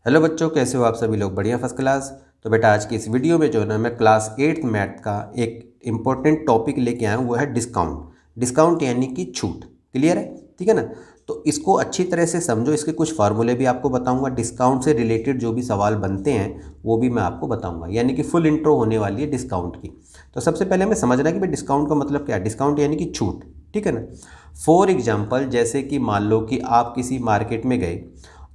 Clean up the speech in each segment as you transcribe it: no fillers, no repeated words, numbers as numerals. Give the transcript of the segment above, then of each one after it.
Hello बच्चों, कैसे हो आप सभी लोग? बढ़िया, फर्स्ट क्लास। तो बेटा आज की इस वीडियो में जो है ना, मैं क्लास 8th मैथ का एक इम्पोर्टेंट टॉपिक लेके आया हूँ, वो है डिस्काउंट। डिस्काउंट यानी कि छूट। क्लियर है? ठीक है ना। तो इसको अच्छी तरह से समझो, इसके कुछ फार्मूले भी आपको बताऊंगा, डिस्काउंट से रिलेटेड जो भी सवाल बनते हैं वो भी मैं आपको बताऊंगा, यानी कि फुल इंट्रो होने वाली है डिस्काउंट की। तो सबसे पहले हमें समझना कि भाई डिस्काउंट का मतलब क्या है। डिस्काउंट यानी कि छूट, ठीक है ना। फॉर एग्जाम्पल, जैसे कि मान लो कि आप किसी मार्केट में गए,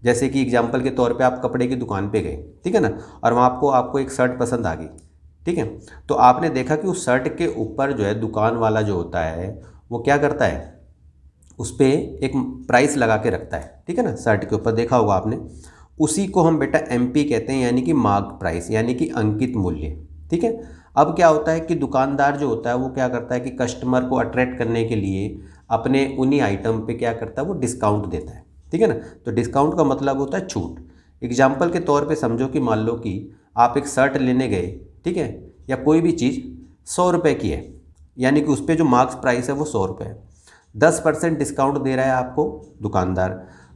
जैसे कि एग्जाम्पल के तौर पे आप कपड़े की दुकान पे गए, ठीक है ना, और वहाँ आपको एक शर्ट पसंद आ गई, ठीक है। तो आपने देखा कि उस शर्ट के ऊपर जो है दुकान वाला जो होता है वो क्या करता है, उस पर एक प्राइस लगा के रखता है, ठीक है ना। शर्ट के ऊपर देखा होगा आपने, उसी को हम बेटा एमपी कहते हैं, यानी कि मार्क प्राइस, यानी कि अंकित मूल्य, ठीक है। अब क्या होता है कि दुकानदार जो होता है वो क्या करता है कि कस्टमर को अट्रैक्ट करने के लिए अपने उन्हीं आइटम पे क्या करता है, वो डिस्काउंट देता है, ठीक है ना। तो डिस्काउंट का मतलब होता है छूट। एग्जाम्पल के तौर पे समझो कि मान लो कि आप एक शर्ट लेने गए, ठीक है, या कोई भी चीज़ 100 रुपये की है, यानी कि उस पर जो मार्क्स प्राइस है वो 100 रुपये है। 10% डिस्काउंट दे रहा है आपको दुकानदार,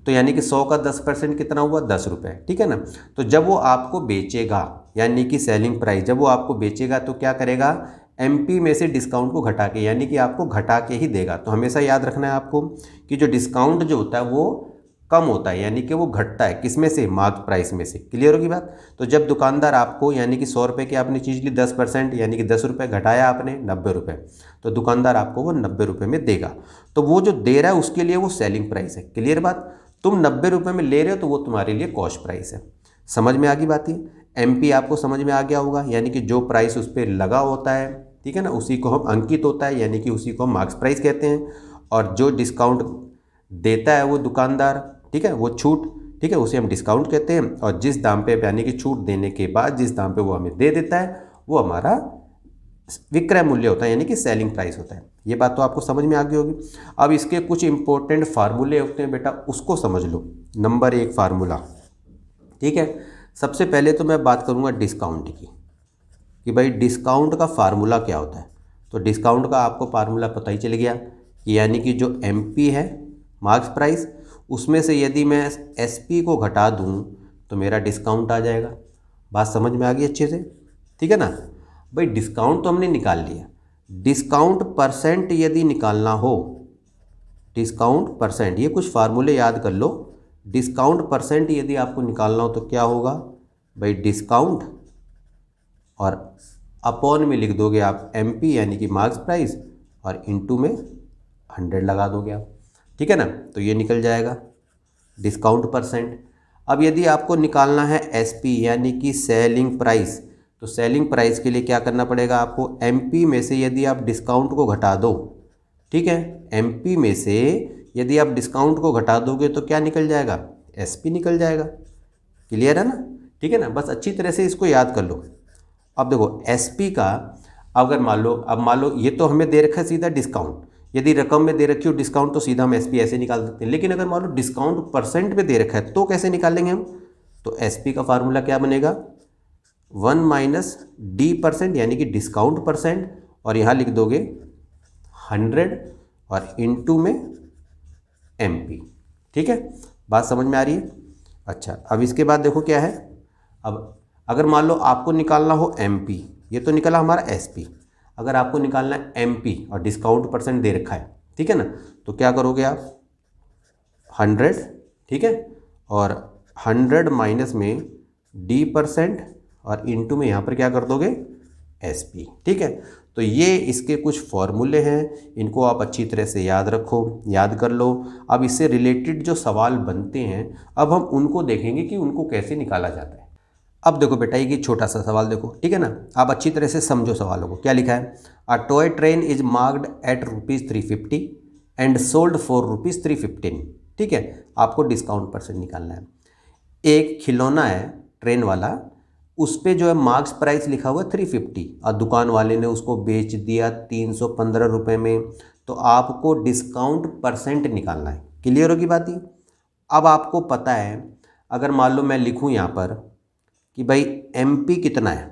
तो यानी कि 100 का 10% कितना हुआ, 10 रुपये, ठीक है ना। तो जब वो आपको बेचेगा, यानी कि सेलिंग प्राइस, जब वो आपको बेचेगा तो क्या करेगा, एमपी में से डिस्काउंट को घटा के, यानी कि आपको घटा के ही देगा। तो हमेशा याद रखना है आपको कि जो डिस्काउंट जो होता है वो कम होता है, यानी कि वो घटता है, किस में से, मार्क प्राइस में से। क्लियर होगी बात। तो जब दुकानदार आपको, यानी कि 100 रुपये की आपने चीज़ ली, 10% यानी कि 10 रुपये घटाया आपने, 90 रुपये, तो दुकानदार आपको वो 90 रुपये में देगा। तो वो जो दे रहा है उसके लिए वो सेलिंग प्राइस है। क्लियर बात। तुम 90 रुपये में ले रहे हो तो वो तुम्हारे लिए कॉस्ट प्राइस है। समझ में आ गई बात? ये एमपी आपको समझ में आ गया होगा, यानी कि जो प्राइस उस पर लगा होता है, ठीक है ना, उसी को हम अंकित होता है, यानी कि उसी को हम मार्क्स प्राइस कहते हैं। और जो डिस्काउंट देता है वो दुकानदार, ठीक है, वो छूट, ठीक है, उसे हम डिस्काउंट कहते हैं। और जिस दाम पे, यानी कि छूट देने के बाद जिस दाम पे वो हमें दे देता है वो हमारा विक्रय मूल्य होता है, यानी कि सेलिंग प्राइस होता है। ये बात तो आपको समझ में आ गई होगी। अब इसके कुछ इंपॉर्टेंट फार्मूले होते हैं बेटा, उसको समझ लो। नंबर 1 फार्मूला, ठीक है। सबसे पहले तो मैं बात करूंगा डिस्काउंट की, कि भाई डिस्काउंट का फार्मूला क्या होता है। तो डिस्काउंट का आपको फार्मूला पता ही चल गया कि यानी कि जो एमपी है, मार्क्स प्राइस, उसमें से यदि मैं एसपी को घटा दूं तो मेरा डिस्काउंट आ जाएगा। बात समझ में आ गई अच्छे से, ठीक है ना। भाई डिस्काउंट तो हमने निकाल लिया, डिस्काउंट परसेंट यदि निकालना हो, डिस्काउंट परसेंट, ये कुछ फार्मूले याद कर लो। डिस्काउंट परसेंट यदि आपको निकालना हो तो क्या होगा भाई, डिस्काउंट और अपॉन में लिख दोगे आप एमपी, यानी कि मार्क्स प्राइस, और इनटू में 100 लगा दोगे आप, ठीक है ना। तो ये निकल जाएगा डिस्काउंट परसेंट। अब यदि आपको निकालना है एसपी, यानी कि सेलिंग प्राइस, तो सेलिंग प्राइस के लिए क्या करना पड़ेगा आपको, एमपी में से यदि आप डिस्काउंट को घटा दो, ठीक है, एमपी में से यदि आप डिस्काउंट को घटा दोगे तो क्या निकल जाएगा, एसपी निकल जाएगा। क्लियर है ना, ठीक है ना। बस अच्छी तरह से इसको याद कर लो। अब देखो एसपी का, अगर मान लो, अब मान लो ये तो हमें दे रखा है सीधा डिस्काउंट, यदि रकम में दे रखी हो डिस्काउंट तो सीधा हम एसपी ऐसे निकाल सकते हैं। लेकिन अगर मान लो डिस्काउंट परसेंट पे दे रखा है तो कैसे निकालेंगे हम, तो एसपी का फार्मूला क्या बनेगा, 1 - D%, यानी कि डिस्काउंट परसेंट, और यहाँ लिख दोगे 100 और इनटू में एमपी, ठीक है। बात समझ में आ रही है? अच्छा, अब इसके बाद देखो क्या है। अब अगर मान लो आपको निकालना हो एमपी, ये तो निकला हमारा एसपी, अगर आपको निकालना है एमपी और डिस्काउंट परसेंट दे रखा है, ठीक है ना, तो क्या करोगे आप, 100, ठीक है, और 100 माइनस में D% और इनटू में यहाँ पर क्या कर दोगे, एसपी, ठीक है। तो ये इसके कुछ फॉर्मूले हैं, इनको आप अच्छी तरह से याद रखो, याद कर लो। अब इससे रिलेटेड जो सवाल बनते हैं, अब हम उनको देखेंगे कि उनको कैसे निकाला जाता है। अब देखो बेटा, ये छोटा सा सवाल देखो, ठीक है ना, आप अच्छी तरह से समझो सवालों को। क्या लिखा है, a toy train is marked at ₹350 and sold for ₹315, ठीक है। आपको डिस्काउंट परसेंट निकालना है। एक खिलौना है ट्रेन वाला, उस पर जो है मार्क्स प्राइस लिखा हुआ है 350, और दुकान वाले ने उसको बेच दिया 315 रुपये में, तो आपको डिस्काउंट परसेंट निकालना है। क्लियर होगी बात ये? अब आपको पता है, अगर मान लो मैं लिखूं यहाँ पर कि भाई एमपी कितना है,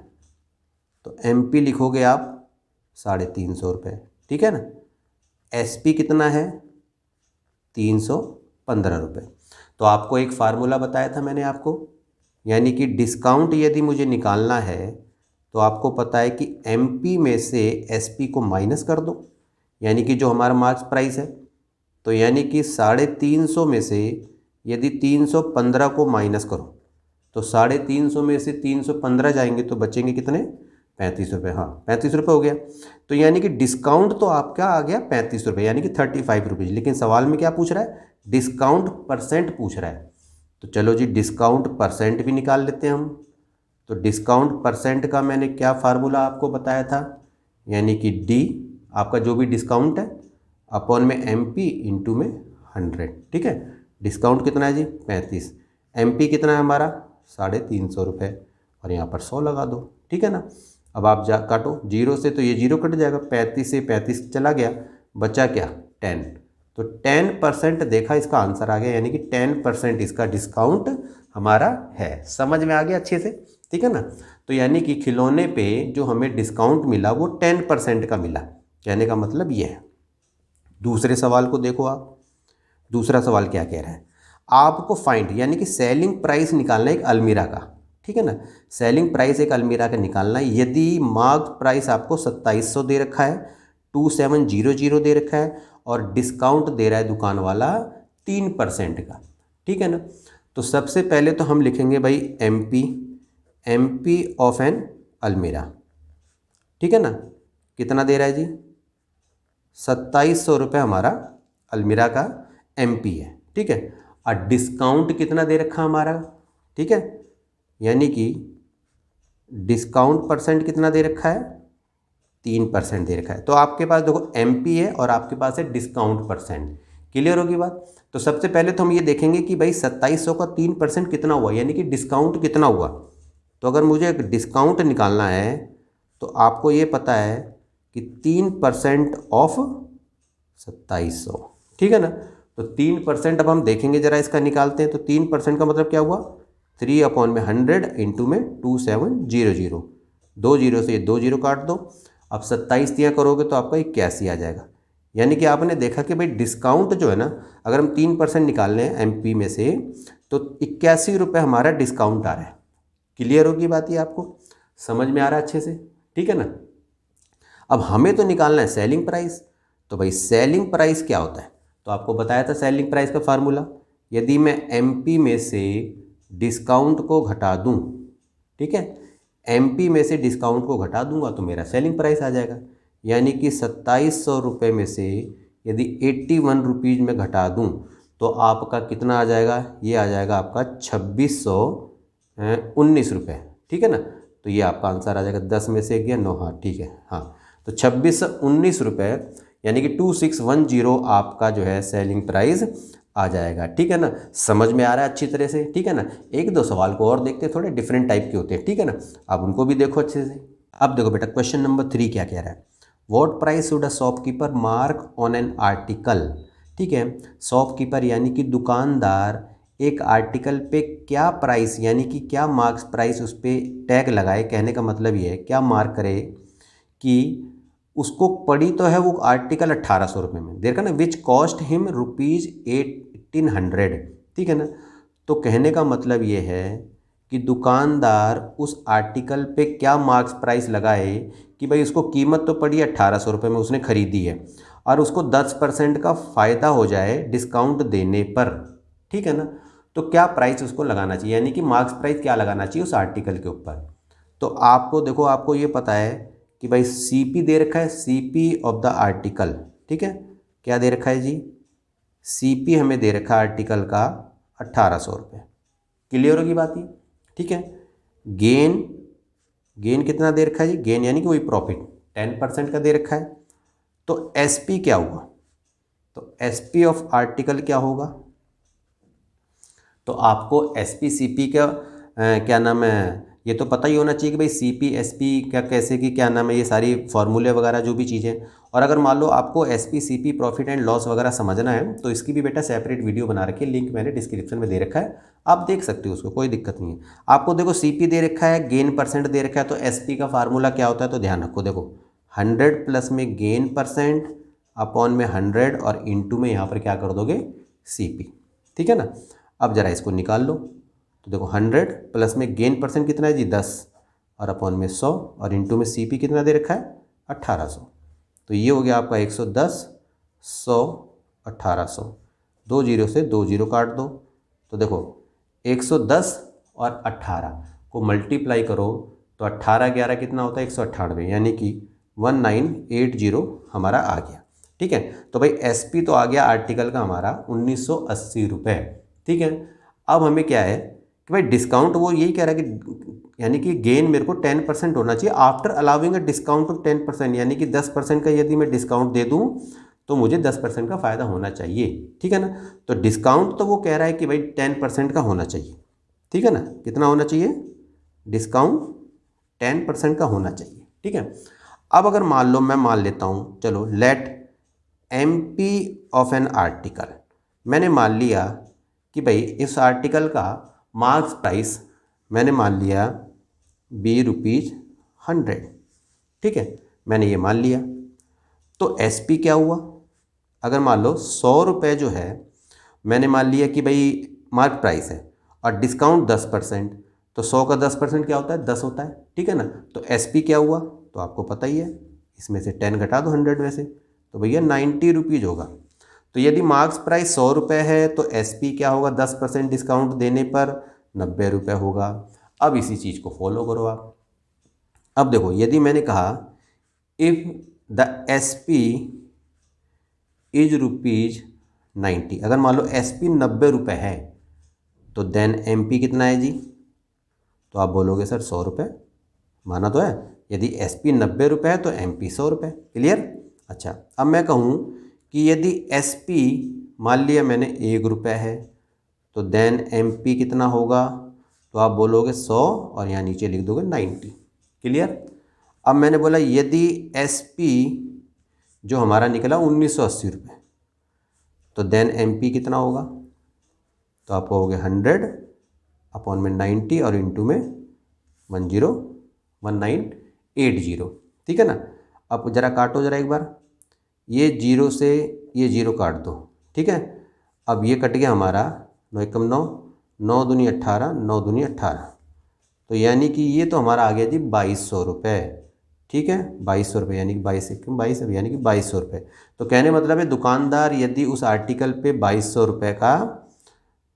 तो एमपी लिखोगे आप 350 रुपये, ठीक है ना। एसपी कितना है, 315 रुपये। तो आपको एक फार्मूला बताया था मैंने आपको, यानी कि डिस्काउंट यदि मुझे निकालना है तो आपको पता है कि एमपी में से एसपी को माइनस कर दो, यानी कि जो हमारा मार्क्स प्राइस है। तो यानी कि 350 में से यदि 315 को माइनस करो तो 350 में से 315 जाएंगे तो बचेंगे कितने, 35 रुपये। हाँ 35 रुपये हो गया। तो यानी कि डिस्काउंट तो आपका आ गया 35 रुपये, यानी कि 35 रुपीज़। लेकिन सवाल में क्या पूछ रहा है, डिस्काउंट परसेंट पूछ रहा है। तो चलो जी डिस्काउंट परसेंट भी निकाल लेते हैं हम। तो डिस्काउंट परसेंट का मैंने क्या फार्मूला आपको बताया था, यानी कि डी आपका जो भी डिस्काउंट है अपॉन में एम पी इंटू में 100। ठीक है, डिस्काउंट कितना है जी 35, एम पी कितना है हमारा 350 रुपये, और यहाँ पर 100 लगा दो। ठीक है ना। अब आप जा काटो जीरो से, तो ये जीरो कट जाएगा, 35 से 35 चला गया, बचा क्या 10। तो 10% देखा इसका आंसर आ गया, यानी कि 10% इसका डिस्काउंट हमारा है। समझ में आ गया अच्छे से, ठीक है ना। तो यानी कि खिलौने पे जो हमें डिस्काउंट मिला वो 10% का मिला, कहने का मतलब ये है। दूसरे सवाल को देखो आप, दूसरा सवाल क्या कह रहा है, आपको फाइंड यानी कि सेलिंग प्राइस निकालना है एक अलमीरा का। ठीक है ना, सेलिंग प्राइस एक अलमीरा का निकालना है। यदि मार्क प्राइस आपको 2700 दे रखा है, 2700 दे रखा है, और डिस्काउंट दे रहा है दुकान वाला 3% का। ठीक है ना। तो सबसे पहले तो हम लिखेंगे भाई एमपी ऑफ एन अलमीरा। ठीक है ना, कितना दे रहा है जी 2700 रुपये हमारा अलमीरा का एमपी है। ठीक है, और डिस्काउंट कितना दे रखा हमारा, ठीक है, यानी कि डिस्काउंट परसेंट कितना दे रखा है 3% दे रखा है। तो आपके पास देखो एमपी है और आपके पास है डिस्काउंट परसेंट। क्लियर होगी बात। तो सबसे पहले तो हम ये देखेंगे कि भाई 2700 का 3% कितना हुआ, यानी कि डिस्काउंट कितना हुआ। तो अगर मुझे एक डिस्काउंट निकालना है तो आपको ये पता है कि 3% ऑफ 2700। ठीक है ना। तो 3% अब हम देखेंगे जरा, इसका निकालते हैं। तो 3% का मतलब क्या हुआ, 3/100 इंटू में 2700, 2 जीरो से ये 2 जीरो काट दो। अब 27 दिया करोगे तो आपका 81 आ जाएगा। यानी कि आपने देखा कि भाई डिस्काउंट जो है ना, अगर हम 3% निकाल लें एमपी में से तो 81 रुपये हमारा डिस्काउंट आ रहा है। क्लियर होगी बात, ये आपको समझ में आ रहा है अच्छे से। ठीक है ना। अब हमें तो निकालना है सेलिंग प्राइस। तो भाई सेलिंग प्राइस क्या होता है, तो आपको बताया था सेलिंग प्राइस का फार्मूला। यदि मैं एमपी में से डिस्काउंट को घटा दूं, ठीक है, एमपी में से डिस्काउंट को घटा दूंगा तो मेरा सेलिंग प्राइस आ जाएगा। यानी कि 2700 रुपये में से यदि 81 रुपीज़ में घटा दूं तो आपका कितना आ जाएगा, ये आ जाएगा आपका 2619 रुपये। ठीक है ना। तो ये आपका आंसर आ जाएगा, 10 में से 1 गया 9। हाँ ठीक है, हाँ तो 2619 रुपये यानी कि 2610 आपका जो है सेलिंग प्राइस आ जाएगा। ठीक है ना, समझ में आ रहा है अच्छी तरह से। ठीक है ना, एक दो सवाल को और देखते हैं, थोड़े डिफरेंट टाइप के होते हैं। ठीक है ना, आप उनको भी देखो अच्छे से। अब देखो बेटा क्वेश्चन नंबर 3 क्या कह रहा है, what price should a shopkeeper mark on an article. ठीक है, शॉपकीपर यानी कि दुकानदार एक आर्टिकल पे क्या प्राइस यानी कि क्या मार्क्स प्राइस उस पर टैग लगाए। कहने का मतलब ये है क्या मार्क करे कि उसको पड़ी तो है वो आर्टिकल 1800 रुपये में, देखा ना, विच कॉस्ट हिम ₹1800। ठीक है ना। तो कहने का मतलब ये है कि दुकानदार उस आर्टिकल पे क्या मार्क्स प्राइस लगाए कि भाई उसको कीमत तो पड़ी 1800 रुपये में, उसने ख़रीदी है, और उसको 10% का फ़ायदा हो जाए डिस्काउंट देने पर। ठीक है ना। तो क्या प्राइस उसको लगाना चाहिए, यानी कि मार्क्स प्राइस क्या लगाना चाहिए उस आर्टिकल के ऊपर। तो आपको देखो, आपको ये पता है कि भाई सीपी दे रखा है, सीपी ऑफ द आर्टिकल। ठीक है, क्या दे रखा है जी, सीपी हमें दे रखा है आर्टिकल का 1800 रुपये। क्लियर होगी बात ये। ठीक है, गेन कितना दे रखा है जी, गेन यानी कि वही प्रॉफिट 10% का दे रखा है। तो एसपी क्या हुआ, तो एसपी ऑफ आर्टिकल क्या होगा, तो आपको एसपी सीपी का क्या नाम है ये तो पता ही होना चाहिए कि भाई सीपी एसपी क्या कैसे की क्या नाम है, ये सारी फार्मूले वगैरह जो भी चीज़ें। और अगर मान लो आपको SP CP profit and loss वगैरह समझना है तो इसकी भी बेटा सेपरेट वीडियो बना रखी है, लिंक मैंने डिस्क्रिप्शन में दे रखा है, आप देख सकते हो उसको, कोई दिक्कत नहीं है। आपको देखो सीपी दे रखा है, गेन परसेंट दे रखा है, तो एसपी का फार्मूला क्या होता है, तो ध्यान रखो, देखो 100 प्लस में गेन परसेंट अपॉन में 100 और इंटू में यहाँ पर क्या कर दोगे सीपी। ठीक है ना। अब जरा इसको निकाल लो, तो देखो 100 प्लस में गेन परसेंट कितना है जी 10 और अपॉन में 100 और इंटू में CP कितना दे रखा है 1800। तो ये हो गया आपका 110, 100, 1800। 2 जीरो से 2 जीरो काट दो। तो देखो 110 और 18 को मल्टीप्लाई करो तो 18 11 कितना होता है 198, यानी कि 1980 हमारा आ गया। ठीक है, तो भाई SP तो आ गया आर्टिकल का हमारा 1980 रुपये। ठीक है, अब हमें क्या है कि भाई डिस्काउंट वो यही कह रहा है कि यानी कि गेन मेरे को 10% होना चाहिए after allowing a discount of 10%, यानी कि 10% का यदि मैं डिस्काउंट दे दूँ तो मुझे 10% का फ़ायदा होना चाहिए। ठीक है ना, तो डिस्काउंट तो वो कह रहा है कि भाई 10% का होना चाहिए। ठीक है ना, कितना होना चाहिए डिस्काउंट 10% का होना चाहिए। ठीक है, अब अगर मान लो मैं मान लेता हूँ, चलो let MP of an article, मैंने मान लिया कि भाई इस आर्टिकल का मार्क्स प्राइस मैंने मान लिया ₹100। ठीक है, मैंने ये मान लिया। तो SP क्या हुआ, अगर मान लो 100 रुपये जो है मैंने मान लिया कि भाई मार्क प्राइस है और डिस्काउंट 10%, तो 100 का 10% क्या होता है 10 होता है। ठीक है ना, तो SP क्या हुआ तो आपको पता ही है, इसमें से 10 घटा दो 100 में से, तो भैया 90 रुपीज़ होगा। तो यदि मार्क्स प्राइस 100 रुपये है तो SP क्या होगा 10% डिस्काउंट देने पर 90 रुपये होगा। अब इसी चीज़ को फॉलो करो आप। अब देखो यदि मैंने कहा इफ़ द SP इज ₹90, अगर मान लो SP 90 रुपये है तो देन MP कितना है जी, तो आप बोलोगे सर 100 रुपये, माना तो है। यदि SP 90 रुपये है तो MP 100 रुपये। क्लियर। अच्छा, अब मैं कहूँ कि यदि SP मान लिया मैंने 1 रुपये है तो देन MP कितना होगा, तो आप बोलोगे 100 और यहाँ नीचे लिख दोगे 90। क्लियर। अब मैंने बोला यदि SP जो हमारा निकला 1980 रुपये, तो देन MP कितना होगा, तो आप कहोगे 100 अपॉन में 90 और इंटू में 1980। ठीक है ना। अब ज़रा काटो ज़रा एक बार, ये जीरो से ये जीरो काट दो। ठीक है, अब ये कट गया हमारा 9 एकम 9, 9 दूनी 18, 9 दूनी 18, तो यानी कि ये तो हमारा आ गया जी 2200 रुपये। ठीक है, 2200 रुपये, यानी कि 22 एकम 22, यानी कि 2200 रुपये। तो कहने मतलब है दुकानदार यदि उस आर्टिकल पे 2200 रुपये का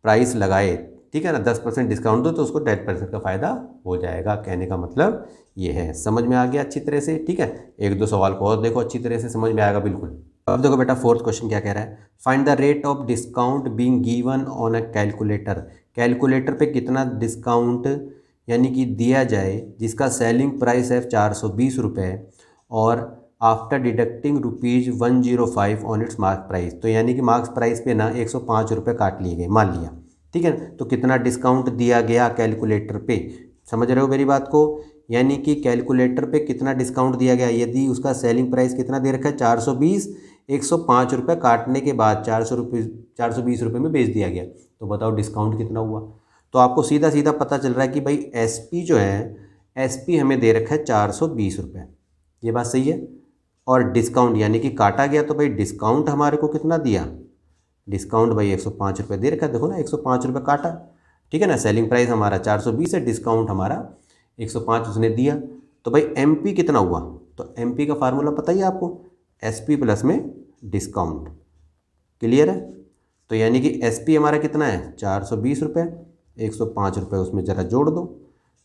प्राइस लगाए, ठीक है ना, 10% डिस्काउंट दो तो उसको 10% का फ़ायदा हो जाएगा। कहने का मतलब ये है। समझ में आ गया अच्छी तरह से। ठीक है, एक दो सवाल को और देखो, अच्छी तरह से समझ में आएगा बिल्कुल। अब देखो बेटा फोर्थ क्वेश्चन क्या कह रहा है, find the rate of discount being given on a calculator. Calculator पे कितना डिस्काउंट यानी कि दिया जाए जिसका सेलिंग प्राइस है 420 रुपये और after deducting ₹105 on it's mark price. तो यानी कि मार्क्स प्राइस पे ना 105 रुपये काट लिए गए, मान लिया। ठीक है, तो कितना डिस्काउंट दिया गया कैलकुलेटर पे, समझ रहे हो मेरी बात को। यानी कि कैलकुलेटर पे कितना डिस्काउंट दिया गया, यदि उसका सेलिंग प्राइस कितना दे रखा है 420, 105 रुपये काटने के बाद 420 रुपये में बेच दिया गया, तो बताओ डिस्काउंट कितना हुआ। तो आपको सीधा सीधा पता चल रहा है कि भाई SP जो है, SP हमें दे रखा है 420 रुपये, ये बात सही है। और डिस्काउंट यानी कि काटा गया, तो भाई डिस्काउंट हमारे को कितना दिया, डिस्काउंट भाई 105 रुपये दे रखा है, देखो ना 105 रुपये काटा। ठीक है ना, सेलिंग प्राइस हमारा 420 है, डिस्काउंट हमारा 105 उसने दिया। तो भाई MP कितना हुआ, तो MP का फार्मूला पता ही है आपको, SP प्लस में डिस्काउंट। क्लियर है। तो यानी कि SP हमारा कितना है 420 रुपये, 105 रुपये उसमें ज़रा जोड़ दो,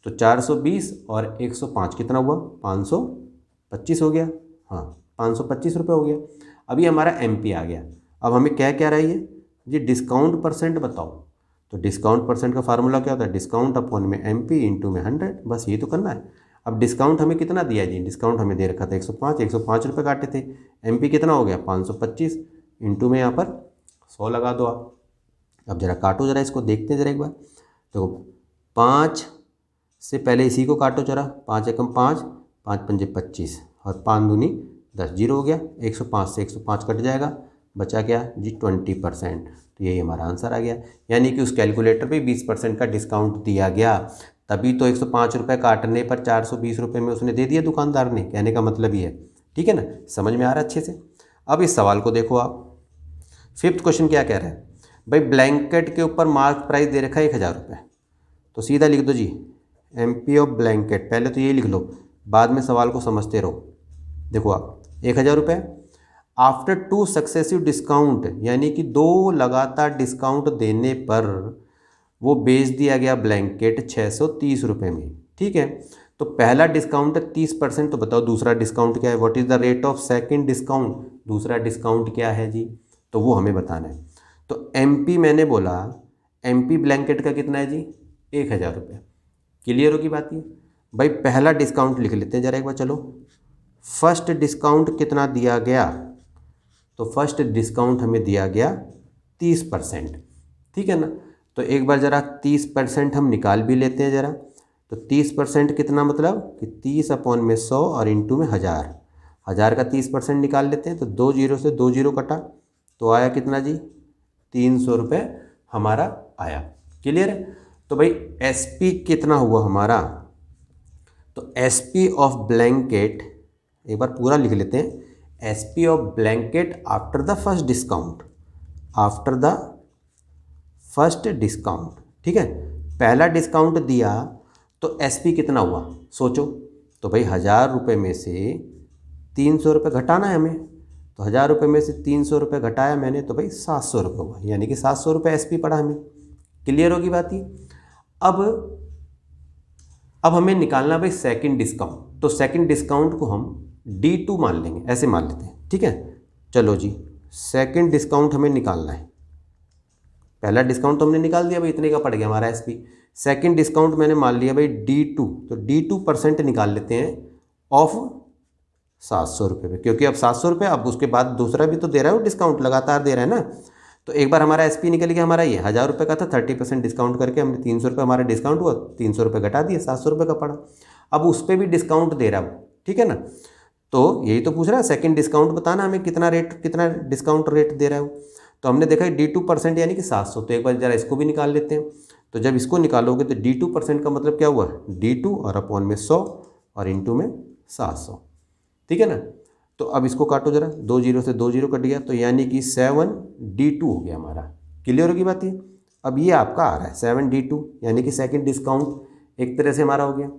तो 420 और 105 कितना हुआ 525 हो गया। हाँ, 525 रुपये हो गया। अभी हमारा MP आ गया। अब हमें क्या क्या रही है जी, डिस्काउंट परसेंट बताओ। तो डिस्काउंट परसेंट का फार्मूला क्या होता है, डिस्काउंट अपॉन में MP इंटू में 100, बस ये तो करना है। अब डिस्काउंट हमें कितना दिया जी, डिस्काउंट हमें दे रखा था 105 रुपये काटे थे। MP कितना हो गया 525, इंटू में यहाँ पर 100 लगा दो आप। अब ज़रा काटो ज़रा इसको, देखते हैं ज़रा एक बार। तो 5 से पहले इसी को काटो ज़रा, 5 एकम 5, 5 पंजे 25 और 5 दूनी 10, जीरो हो गया। 105 से 105 कट जाएगा, बचा क्या जी 20%। तो यही हमारा आंसर आ गया। यानी कि उस कैलकुलेटर पे 20% का डिस्काउंट दिया गया, तभी तो 105 रुपये काटने पर 420 रुपये में उसने दे दिया दुकानदार ने। कहने का मतलब ये है। ठीक है ना, समझ में आ रहा है अच्छे से। अब इस सवाल को देखो आप, फिफ्थ क्वेश्चन क्या कह रहा है, भाई ब्लैंकेट के ऊपर मार्क प्राइस दे रखा है 1000 रुपये। तो सीधा लिख दो जी MP ऑफ ब्लैंकेट, पहले तो यही लिख लो, बाद में सवाल को समझते रहो। देखो आप 1000 रुपये आफ्टर 2 सक्सेसिव डिस्काउंट, यानी कि 2 लगातार डिस्काउंट देने पर वो बेच दिया गया ब्लैंकेट 630 रुपये में। ठीक है, तो पहला डिस्काउंट 30%, तो बताओ दूसरा डिस्काउंट क्या है, what is the rate of second discount, दूसरा डिस्काउंट क्या है जी, तो वो हमें बताना है। तो MP मैंने बोला, MP ब्लैंकेट का कितना है जी 1000 रुपये। क्लियर होगी बात ये भाई। पहला डिस्काउंट लिख लेते हैं ज़रा एक बार, चलो। फर्स्ट डिस्काउंट कितना दिया गया, तो फर्स्ट डिस्काउंट हमें दिया गया 30%। ठीक है ना, तो एक बार ज़रा 30% हम निकाल भी लेते हैं ज़रा। तो 30% कितना, मतलब कि 30/100 और इंटू में 1000, 1000 का 30% निकाल लेते हैं, तो 2 जीरो से 2 जीरो कटा, तो आया कितना जी 300 रुपये हमारा आया। क्लियर है। तो भाई SP कितना हुआ हमारा, तो SP ऑफ ब्लैंकेट एक बार पूरा लिख लेते हैं, SP of blanket after the first discount, after the first discount. ठीक है, पहला डिस्काउंट दिया तो SP कितना हुआ सोचो, तो भाई 1000 रुपये में से 300 रुपये घटाना है हमें, तो 1000 रुपये में से 300 रुपये घटाया मैंने, तो भाई 700 रुपये हुआ, यानी कि 700 रुपये SP पड़ा हमें। क्लियर होगी बात ही। अब हमें निकालना भाई सेकंड डिस्काउंट, तो सेकंड डिस्काउंट को हम D2 मान लेंगे, ऐसे मान लेते हैं। ठीक है, चलो जी सेकंड डिस्काउंट हमें निकालना है। पहला डिस्काउंट तो हमने निकाल दिया भाई, इतने का पड़ गया हमारा SP। सेकंड डिस्काउंट मैंने मान लिया भाई D2, तो D2% निकाल लेते हैं ऑफ 700 रुपये पे, क्योंकि अब 700 रुपये, अब उसके बाद दूसरा भी तो दे रहा है वो डिस्काउंट, लगातार दे रहा है ना। तो एक बार हमारा SP निकल गया हमारा, ये 1000 रुपये का था, 30% डिस्काउंट करके हमने 300 रुपये हमारा डिस्काउंट हुआ, 300 रुपये घटा दिए, 700 रुपये का पड़ा। अब उस पर भी डिस्काउंट दे रहा है वो, ठीक है ना। तो यही तो पूछ रहा है, सेकंड डिस्काउंट बताना हमें कितना रेट, कितना डिस्काउंट रेट दे रहा है वो। तो हमने देखा D2% यानी कि 700, तो एक बार जरा इसको भी निकाल लेते हैं। तो जब इसको निकालोगे तो D2% का मतलब क्या हुआ, D2 और अपॉन में 100 और इंटू में 700। ठीक है ना, तो अब इसको काटो जरा, 2 जीरो से 2 जीरो कट गया, तो यानी कि 7D2 हो गया हमारा। क्लियर होगी बात ये। अब ये आपका आ रहा है 7D2, यानी कि सेकंड डिस्काउंट एक तरह से हमारा हो गया।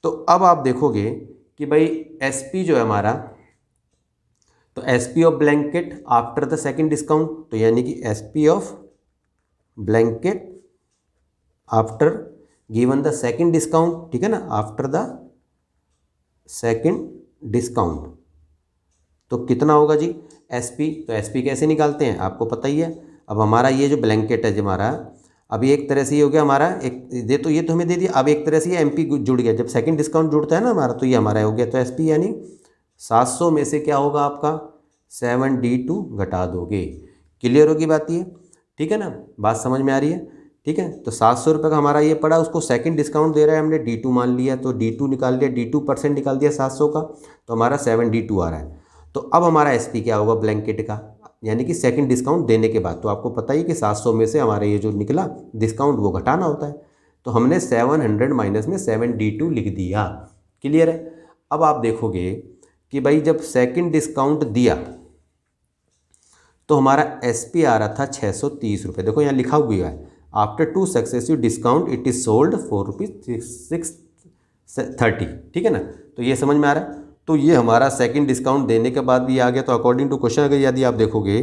तो अब आप देखोगे कि भाई SP जो है हमारा, तो SP of blanket after the second discount, तो यानी कि SP of blanket after given the second discount, ठीक है ना, आफ्टर द सेकंड डिस्काउंट, तो कितना होगा जी SP। तो SP कैसे निकालते हैं आपको पता ही है। अब हमारा ये जो ब्लैंकेट है जो हमारा, अभी एक तरह से ये हो गया हमारा, एक ये तो हमें दे दिया, अब एक तरह से ये MP जुड़ गया, जब सेकंड डिस्काउंट जुड़ता है ना हमारा, तो ये हमारा हो गया। तो SP यानी 700 में से क्या होगा आपका 7D2 घटा दोगे। क्लियर होगी बात ये, ठीक है ना, बात समझ में आ रही है। ठीक है, तो 700 रुपये का हमारा ये पड़ा, उसको सेकंड डिस्काउंट दे रहा है, हमने D2 मान लिया, तो D2 निकाल लिया, D2% निकाल दिया 700 का, तो हमारा 7D2 आ रहा है। तो अब हमारा SP क्या होगा ब्लैंकेट का, यानी कि सेकंड डिस्काउंट देने के बाद। तो आपको पता ही कि 700 में से हमारे ये जो निकला डिस्काउंट वो घटाना होता है, तो हमने 700 माइनस में 7D2 लिख दिया। क्लियर है। अब आप देखोगे कि भाई जब सेकंड डिस्काउंट दिया तो हमारा SP आ रहा था 630 रुपये। देखो यहाँ लिखा हुआ है, after 2 successive discount it is sold ₹4.630। ठीक है ना, तो ये समझ में आ रहा है। तो ये हमारा सेकंड डिस्काउंट देने के बाद भी आ गया। तो अकॉर्डिंग टू क्वेश्चन अगर यदि आप देखोगे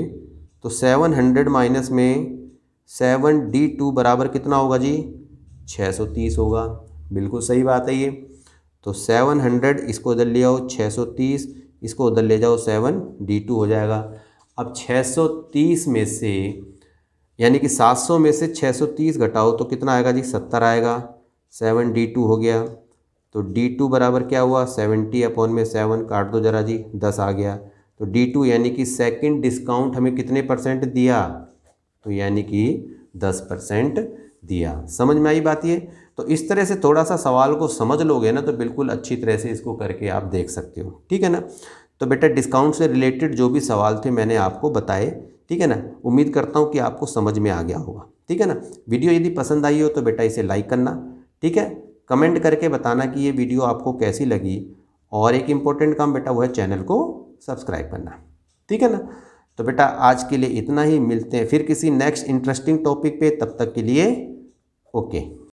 तो 700 माइनस में 7D2 बराबर कितना होगा जी 630 होगा। बिल्कुल सही बात है ये। तो 700 इसको उधर ले आओ, 630 इसको उधर ले जाओ, 7D2 हो जाएगा। अब 630 में से यानी कि 700 में से 630 घटाओ तो कितना आएगा जी 70 आएगा। 7D2 हो गया। तो D2 बराबर क्या हुआ 70/7, काट दो जरा जी, 10 आ गया। तो D2 यानी कि सेकंड डिस्काउंट हमें कितने % दिया, तो यानी कि 10% दिया। समझ में आई बात ये। तो इस तरह से थोड़ा सा सवाल को समझ लोगे ना तो बिल्कुल अच्छी तरह से इसको करके आप देख सकते हो। ठीक है ना। तो बेटा डिस्काउंट से रिलेटेड जो भी सवाल थे मैंने आपको बताए। ठीक है ना, उम्मीद करता हूँ कि आपको समझ में आ गया होगा। ठीक है ना, वीडियो यदि पसंद आई हो तो बेटा इसे लाइक करना। ठीक है, कमेंट करके बताना कि ये वीडियो आपको कैसी लगी, और एक इम्पोर्टेंट काम बेटा वो है चैनल को सब्सक्राइब करना। ठीक है ना। तो बेटा आज के लिए इतना ही, मिलते हैं फिर किसी नेक्स्ट इंटरेस्टिंग टॉपिक पे, तब तक के लिए ओके।